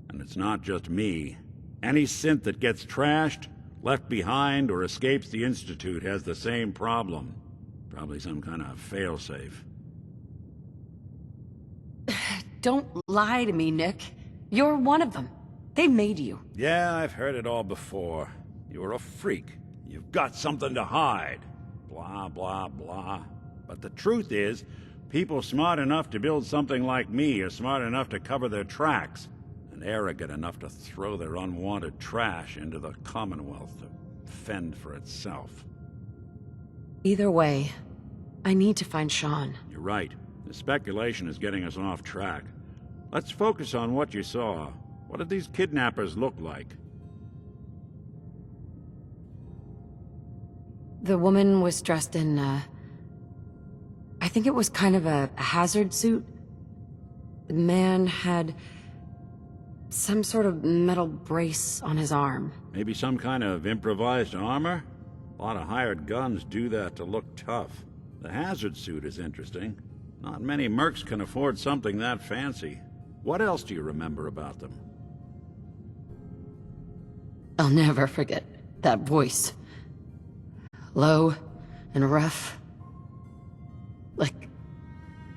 And it's not just me. Any synth that gets trashed, left behind, or escapes the Institute has the same problem. Probably some kind of failsafe. Don't lie to me, Nick. You're one of them. They made you. Yeah, I've heard it all before. You're a freak. You've got something to hide. Blah, blah, blah. But the truth is, people smart enough to build something like me are smart enough to cover their tracks, and arrogant enough to throw their unwanted trash into the Commonwealth to fend for itself. Either way, I need to find Sean. You're right. The speculation is getting us off track. Let's focus on what you saw. What did these kidnappers look like? The woman was dressed in, I think it was kind of a hazard suit. The man had some sort of metal brace on his arm. Maybe some kind of improvised armor? A lot of hired guns do that to look tough. The hazard suit is interesting. Not many mercs can afford something that fancy. What else do you remember about them? I'll never forget that voice. Low and rough.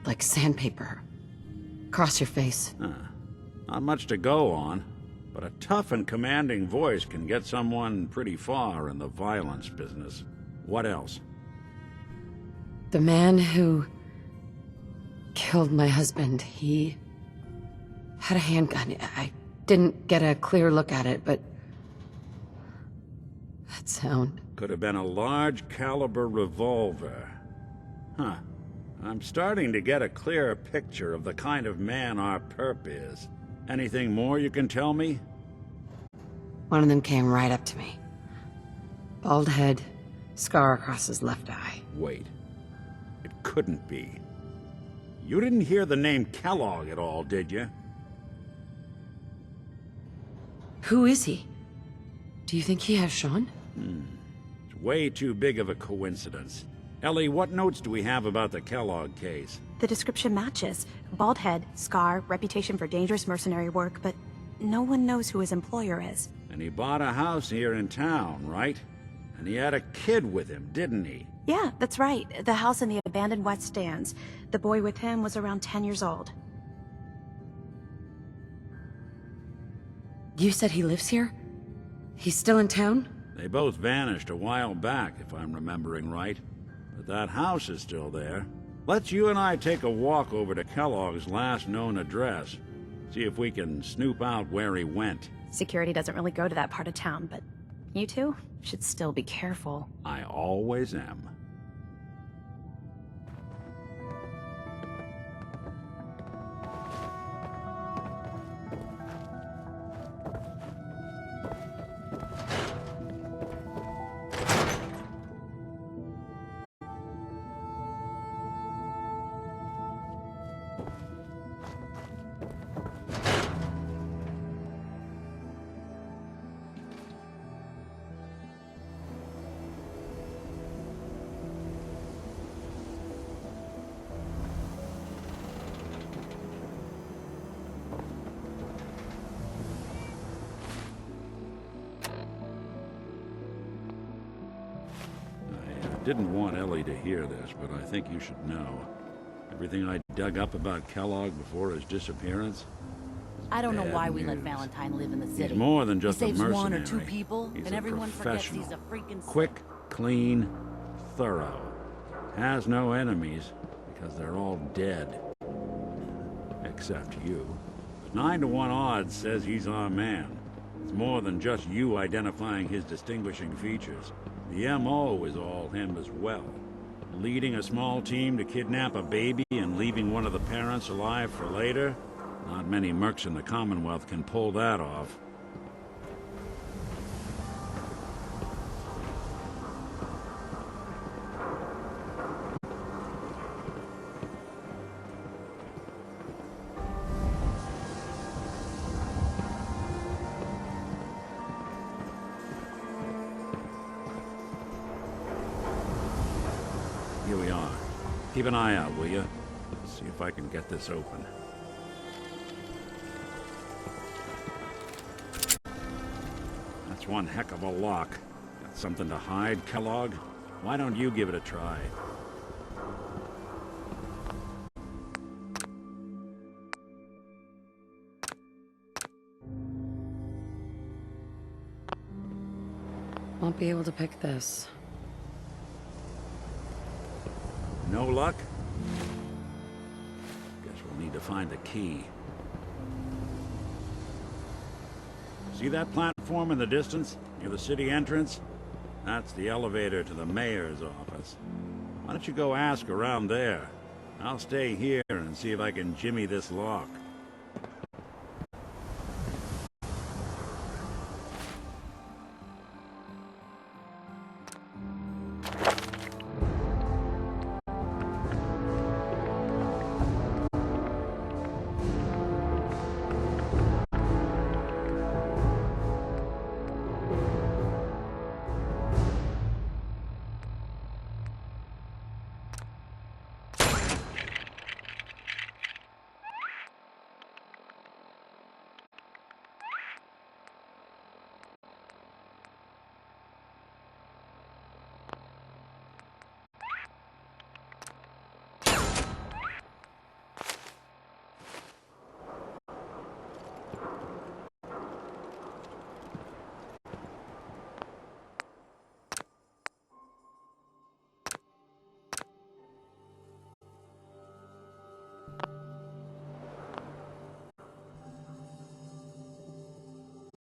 Like sandpaper. Across your face. Not much to go on, but a tough and commanding voice can get someone pretty far in the violence business. What else? The man who killed my husband, he had a handgun. I didn't get a clear look at it, but that sound. Could have been a large caliber revolver. Huh. I'm starting to get a clearer picture of the kind of man our perp is. Anything more you can tell me? One of them came right up to me. Bald head, scar across his left eye. Wait. It couldn't be. You didn't hear the name Kellogg at all, did you? Who is he? Do you think he has Sean? It's way too big of a coincidence. Ellie, what notes do we have about the Kellogg case? The description matches. Bald head, scar, reputation for dangerous mercenary work, but no one knows who his employer is. And he bought a house here in town, right? And he had a kid with him, didn't he? Yeah, that's right. The house in the abandoned West Stands. The boy with him was around 10 years old. You said he lives here? He's still in town? They both vanished a while back, if I'm remembering right. But that house is still there. Let's you and I take a walk over to Kellogg's last known address. See if we can snoop out where he went. Security doesn't really go to that part of town, but You two should still be careful. I always am. I didn't want Ellie to hear this, but I think you should know. Everything I dug up about Kellogg before his disappearance. I don't know Bad why we let news. Valentine live in the city. He's more than just he a saves mercenary. one or two people, He's and a everyone forgets he's a professional. freaking... Quick, clean, thorough. Has no enemies because they're all dead. Except you. 9 to 1 odds says he's our man. It's more than just you identifying his distinguishing features. The M.O. is all him as well. Leading a small team to kidnap a baby and leaving one of the parents alive for later? Not many mercs in the Commonwealth can pull that off. Here we are. Keep an eye out, will you? See if I can get this open. That's one heck of a lock. Got something to hide, Kellogg? Why don't you give it a try? Won't be able to pick this. No luck? Guess we'll need to find the key. See that platform in the distance, near the city entrance? That's the elevator to the mayor's office. Why don't you go ask around there? I'll stay here and see if I can jimmy this lock.